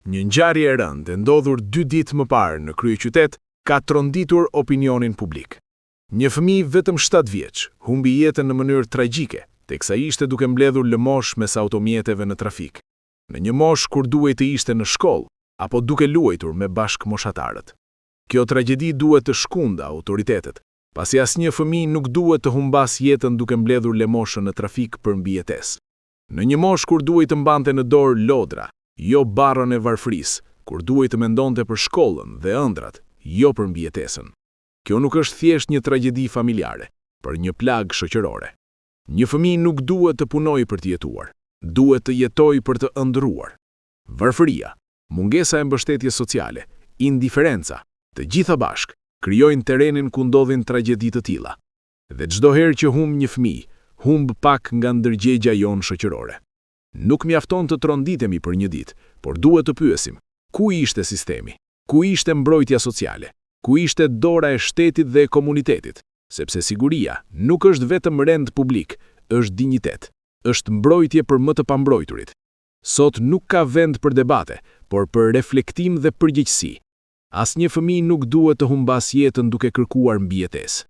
Një ngjarje e rëndë e ndodhur 2 ditë më parë në kryeqytet ka tronditur opinionin publik. Një fëmijë vetëm 7 vjeç humbi jetën në mënyrë tragjike, teksa ishte duke mbledhur lëmosh mes automjeteve në trafik. Në një moshë kur duhej të ishte në shkollë apo duke luajtur me bashkëmoshatarët. Kjo tragjedi duhet të shkunda autoritetet, pasi asnjë fëmijë nuk duhet të humbas jetën duke mbledhur lëmoshën në trafik për mbijetesë. Në një moshë kur duhej të mbante në dorë lodra, jo barrën e varfërisë, kur duhej të mendonte për shkollën dhe ëndrat, jo për mbijetesën. Kjo nuk është thjesht një tragjedi familjare, por një plagë shoqërore. Një fëmijë nuk duhet të punojë për të jetuar, duhet të jetojë për të ëndrruar. Varfëria, mungesa e mbështetjes sociale, indiferenca, të gjitha bashk krijojnë terenin ku ndodhin tragjedi të tilla. Dhe çdo herë që humb një fëmijë, humb pak nga ndërgjegja jonë shoqërore. Nuk mjafton të tronditemi për një ditë, por duhet të pyesim, ku ishte sistemi, ku ishte mbrojtja sociale, ku ishte dora e shtetit dhe e komunitetit, sepse siguria nuk është vetëm rend publik, është dinjitet, është mbrojtje për më të pambrojturit. Sot nuk ka vend për debate, por për reflektim dhe përgjegjësi. Asnjë fëmijë nuk duhet të humbas jetën duke kërkuar mbijetesë.